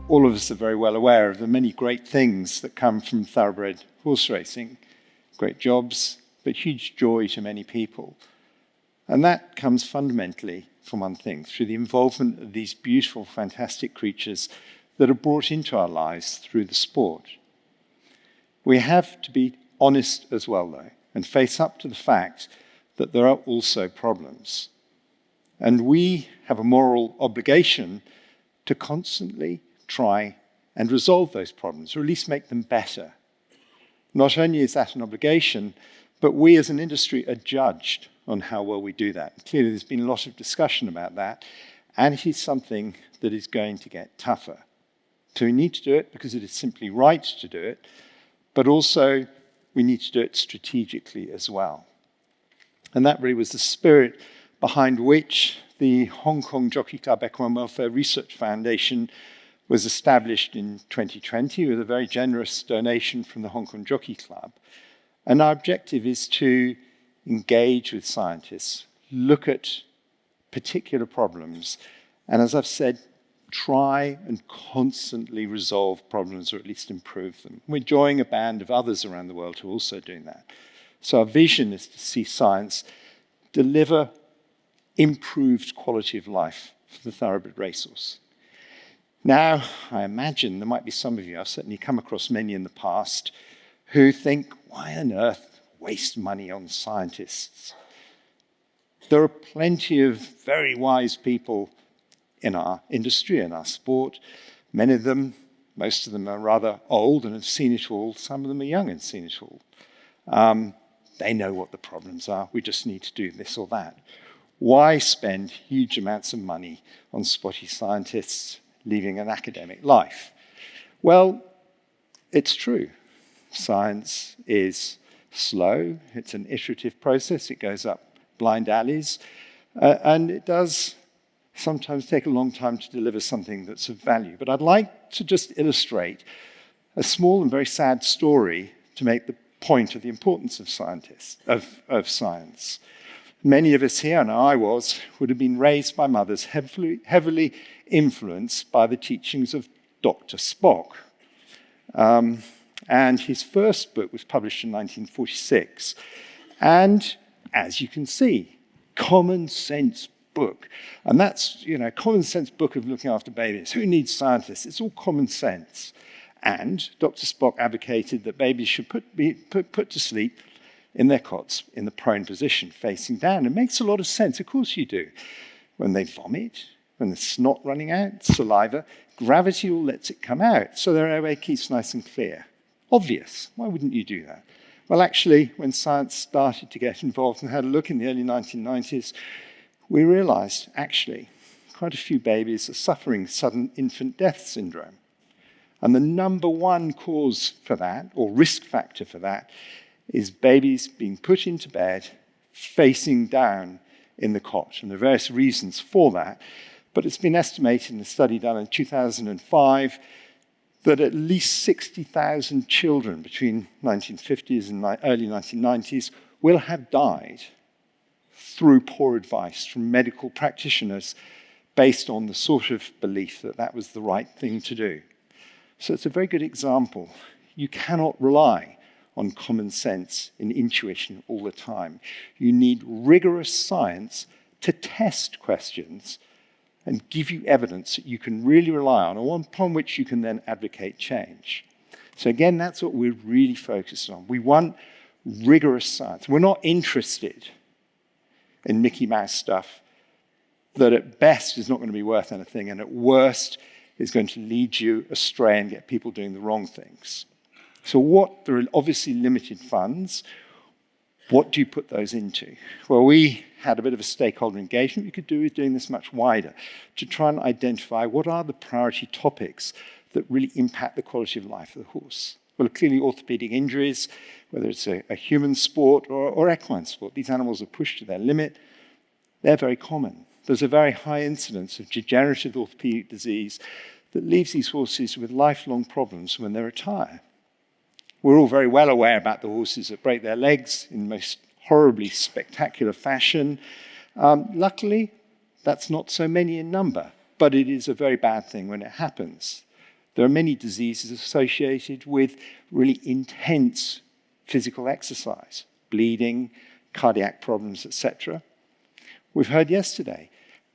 all of us are very well aware of the many great things that come from thoroughbred horse racing. Great jobs, but huge joy to many people. And that comes fundamentally from one thing, through the involvement of these beautiful, fantastic creatures that are brought into our lives through the sport. We have to be honest as well, though, and face up to the fact that there are also problems. And we have a moral obligation to constantly try and resolve those problems, or at least make them better. Not only is that an obligation, but we as an industry are judged on how well we do that. Clearly, there's been a lot of discussion about that, and it is something that is going to get tougher. So we need to do it because it is simply right to do it, but also we need to do it strategically as well. And that really was the spirit behind which the Hong Kong Jockey Club Equine Welfare Research Foundation was established in 2020 with a very generous donation from the Hong Kong Jockey Club. And our objective is to engage with scientists, look at particular problems, and as I've said, try and constantly resolve problems or at least improve them. We're joining a band of others around the world who are also doing that. So our vision is to see science deliver improved quality of life for the thoroughbred racehorse. Now, I imagine there might be some of you, I've certainly come across many in the past, who think, why on earth waste money on scientists? There are plenty of very wise people in our industry, in our sport. Many of them, most of them are rather old and have seen it all. Some of them are young and seen it all. They know what the problems are. We just need to do this or that. Why spend huge amounts of money on spotty scientists leaving an academic life? Well, it's true. Science is slow. It's an iterative process. It goes up blind alleys. And it does sometimes take a long time to deliver something that's of value. But I'd like to just illustrate a small and very sad story to make the point of the importance of science. Many of us here, and I was, would have been raised by mothers heavily influenced by the teachings of Dr. Spock. And his first book was published in 1946. And as you can see, common sense book. And that's, common sense book of looking after babies. Who needs scientists? It's all common sense. And Dr. Spock advocated that babies should be put to sleep in their cots, in the prone position, facing down. It makes a lot of sense. Of course you do. When they vomit, when there's snot running out, saliva, gravity all lets it come out, so their airway keeps nice and clear. Obvious. Why wouldn't you do that? Well, actually, when science started to get involved and had a look in the early 1990s, we realized, actually, quite a few babies are suffering sudden infant death syndrome. And the number one cause for that, or risk factor for that, is babies being put into bed facing down in the cot. And there are various reasons for that. But it's been estimated in a study done in 2005 that at least 60,000 children between 1950s and early 1990s will have died through poor advice from medical practitioners based on the sort of belief that that was the right thing to do. So it's a very good example. You cannot rely on common sense and intuition all the time. You need rigorous science to test questions and give you evidence that you can really rely on, or upon which you can then advocate change. So again, that's what we're really focused on. We want rigorous science. We're not interested in Mickey Mouse stuff that at best is not going to be worth anything, and at worst is going to lead you astray and get people doing the wrong things. So there are obviously limited funds. What do you put those into? Well, we had a bit of a stakeholder engagement. We could do with doing this much wider to try and identify what are the priority topics that really impact the quality of life of the horse. Well, clearly orthopedic injuries, whether it's a human sport or equine sport, these animals are pushed to their limit. They're very common. There's a very high incidence of degenerative orthopedic disease that leaves these horses with lifelong problems when they retire. We're all very well aware about the horses that break their legs in most horribly spectacular fashion. Luckily, that's not so many in number, but it is a very bad thing when it happens. There are many diseases associated with really intense physical exercise, bleeding, cardiac problems, etc. We've heard yesterday,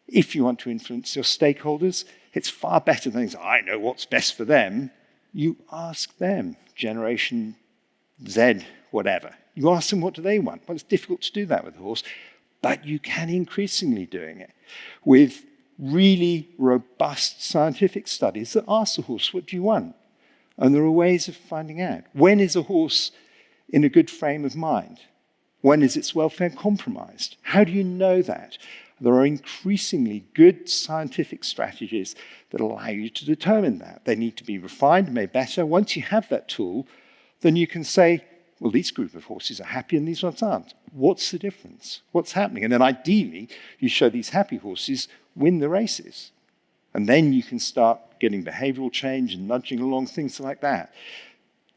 if you want to influence your stakeholders, it's far better than saying, I know what's best for them. You ask them, Generation Z, whatever. You ask them what do they want. Well, it's difficult to do that with a horse, but you can increasingly doing it with really robust scientific studies that ask the horse, what do you want? And there are ways of finding out. When is a horse in a good frame of mind? When is its welfare compromised? How do you know that? There are increasingly good scientific strategies that allow you to determine that. They need to be refined, made better. Once you have that tool, then you can say, well, these group of horses are happy and these ones aren't. What's the difference? What's happening? And then ideally, you show these happy horses win the races. And then you can start getting behavioral change and nudging along, things like that.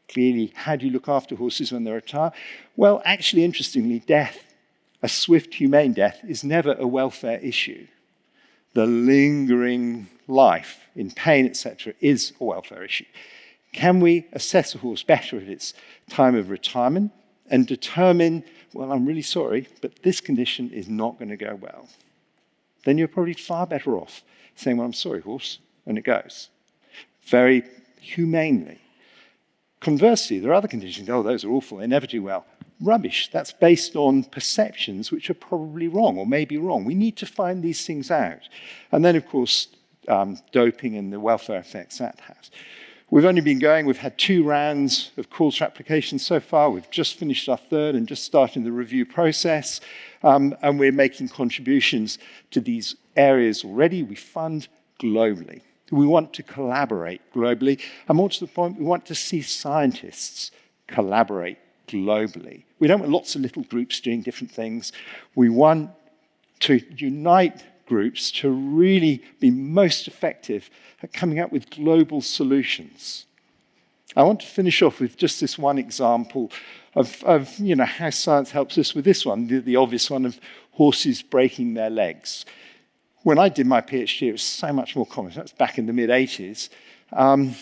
Clearly, how do you look after horses when they retire? Well, actually, interestingly, death, a swift, humane death, is never a welfare issue. The lingering life in pain, etc., is a welfare issue. Can we assess a horse better at its time of retirement and determine, well, I'm really sorry, but this condition is not going to go well? Then you're probably far better off saying, well, I'm sorry, horse, and it goes. Very humanely. Conversely, there are other conditions. Oh, those are awful. They never do well. Rubbish. That's based on perceptions which are probably wrong or maybe wrong. We need to find these things out. And then, of course, doping and the welfare effects that has. We've only been going, we've had 2 rounds of calls for applications so far. We've just finished our 3rd and just starting the review process. And we're making contributions to these areas already. We fund globally. We want to collaborate globally. And more to the point, we want to see scientists collaborate globally. We don't want lots of little groups doing different things. We want to unite groups to really be most effective at coming up with global solutions. I want to finish off with just this one example of how science helps us with this one, the obvious one of horses breaking their legs. When I did my PhD, it was so much more common. That's back in the mid-'80s. I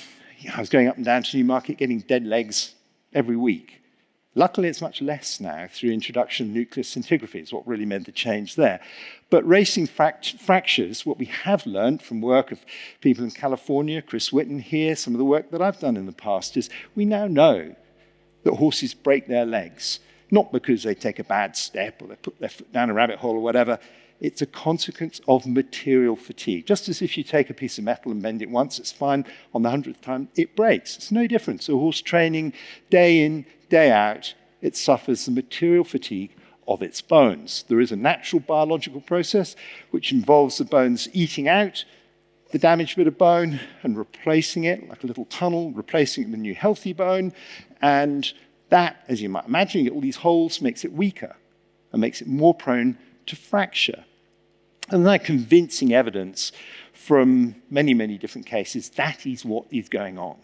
was going up and down to Newmarket getting dead legs every week. Luckily, it's much less now through introduction of nuclear scintigraphy. It's what really made the change there. But racing fractures, what we have learned from work of people in California, Chris Whitten here, some of the work that I've done in the past, is we now know that horses break their legs, not because they take a bad step or they put their foot down a rabbit hole or whatever. It's a consequence of material fatigue. Just as if you take a piece of metal and bend it once, it's fine. On the 100th time, it breaks. It's no different. So horse training, day in, day out, it suffers the material fatigue of its bones. There is a natural biological process which involves the bones eating out the damaged bit of bone and replacing it, like a little tunnel, replacing it with a new healthy bone. And that, as you might imagine, you get all these holes, makes it weaker and makes it more prone to fracture. And that convincing evidence from many, many different cases, that is what is going on.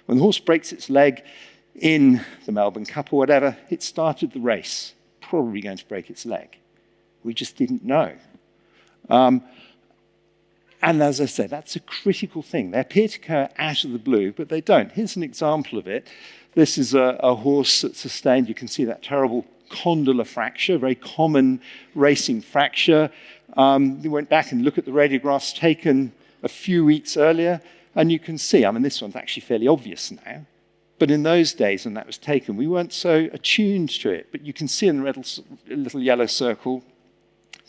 When the horse breaks its leg in the Melbourne Cup or whatever, it started the race, probably going to break its leg. We just didn't know. And as I said, that's a critical thing. They appear to occur out of the blue, but they don't. Here's an example of it. This is a horse that sustained, you can see that terrible condylar fracture, very common racing fracture. We went back and looked at the radiographs taken a few weeks earlier, and you can see, this one's actually fairly obvious now, but in those days when that was taken, we weren't so attuned to it. But you can see in the little yellow circle,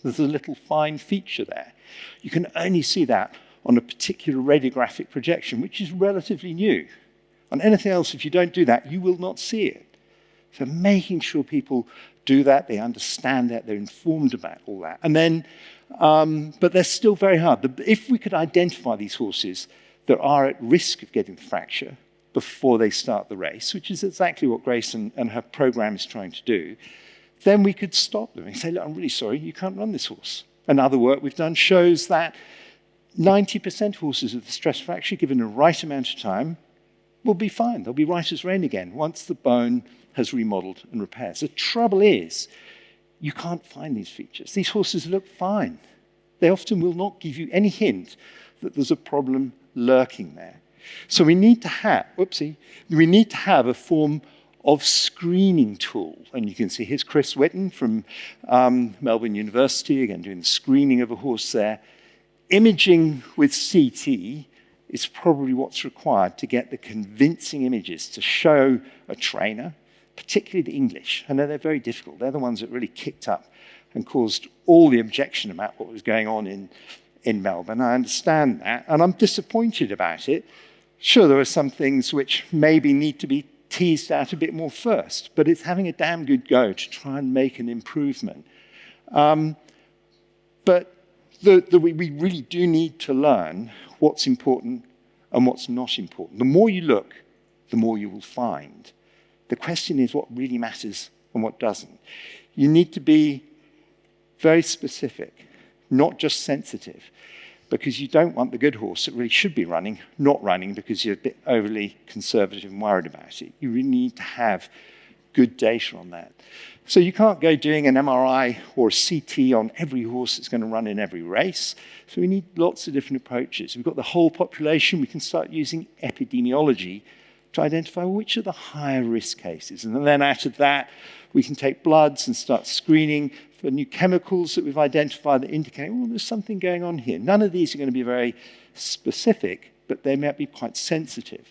there's a little fine feature there. You can only see that on a particular radiographic projection, which is relatively new. On anything else, if you don't do that, you will not see it. So making sure people do that, they understand that, they're informed about all that. And then, but they're still very hard. If we could identify these horses that are at risk of getting the fracture before they start the race, which is exactly what Grace and her program is trying to do, then we could stop them and say, look, I'm really sorry, you can't run this horse. And other work we've done shows that 90% of horses with a stress fracture, given the right amount of time, will be fine. They'll be right as rain again once the bone has remodeled and repaired. The trouble is, you can't find these features. These horses look fine. They often will not give you any hint that there's a problem lurking there. So we need to have, we need to have a form of screening tool. And you can see here's Chris Whitten from Melbourne University, again, doing the screening of a horse there. Imaging with CT is probably what's required to get the convincing images to show a trainer, particularly the English. I know they're very difficult. They're the ones that really kicked up and caused all the objection about what was going on in Melbourne. I understand that, and I'm disappointed about it. Sure, there are some things which maybe need to be teased out a bit more first, but it's having a damn good go to try and make an improvement. But we really do need to learn what's important and what's not important. The more you look, the more you will find. The question is what really matters and what doesn't. You need to be very specific, not just sensitive, because you don't want the good horse that really should be running, not running because you're a bit overly conservative and worried about it. You really need to have good data on that. So you can't go doing an MRI or a CT on every horse that's going to run in every race. So we need lots of different approaches. We've got the whole population. We can start using epidemiology to identify which are the higher risk cases. And then out of that, we can take bloods and start screening for new chemicals that we've identified that indicate, well, there's something going on here. None of these are going to be very specific, but they might be quite sensitive.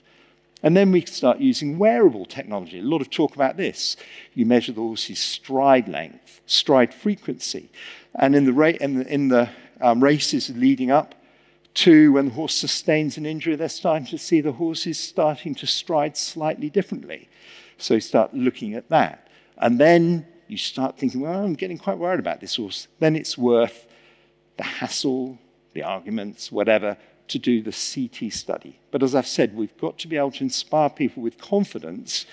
And then we start using wearable technology. A lot of talk about this. You measure the horse's stride length, stride frequency. And in the races leading up to when the horse sustains an injury, they're starting to see the horse is starting to stride slightly differently. So you start looking at that. And then you start thinking, well, I'm getting quite worried about this horse. Then it's worth the hassle, the arguments, whatever, to do the CT study. But as I've said, we've got to be able to inspire people with confidence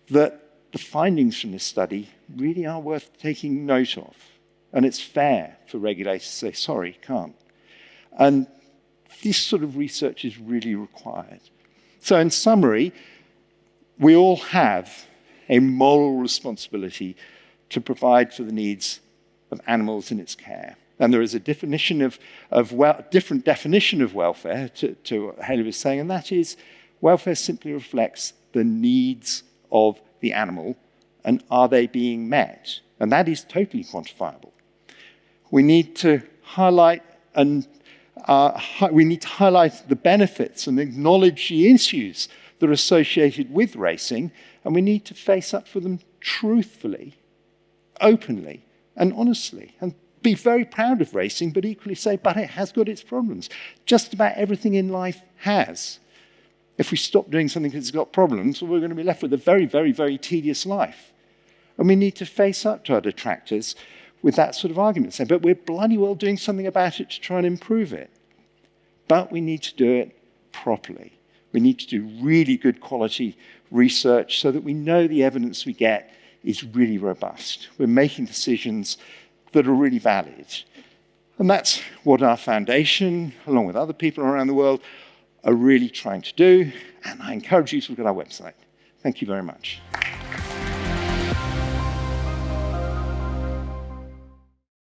that the findings from this study really are worth taking note of. And it's fair for regulators to say, sorry, can't. And this sort of research is really required. So in summary, we all have a moral responsibility to provide for the needs of animals in its care. And there is a definition different definition of welfare to what Haley was saying, and that is welfare simply reflects the needs of the animal and are they being met? And that is totally quantifiable. We need to highlight the benefits and acknowledge the issues that are associated with racing, and we need to face up for them truthfully, openly, and honestly, and be very proud of racing, but equally say, but it has got its problems. Just about everything in life has. If we stop doing something that's got problems, well, we're going to be left with a very, very, very tedious life. And we need to face up to our detractors with that sort of argument, saying, but we're bloody well doing something about it to try and improve it. But we need to do it properly. We need to do really good quality research so that we know the evidence we get is really robust. We're making decisions that are really valid. And that's what our foundation, along with other people around the world, are really trying to do. And I encourage you to look at our website. Thank you very much.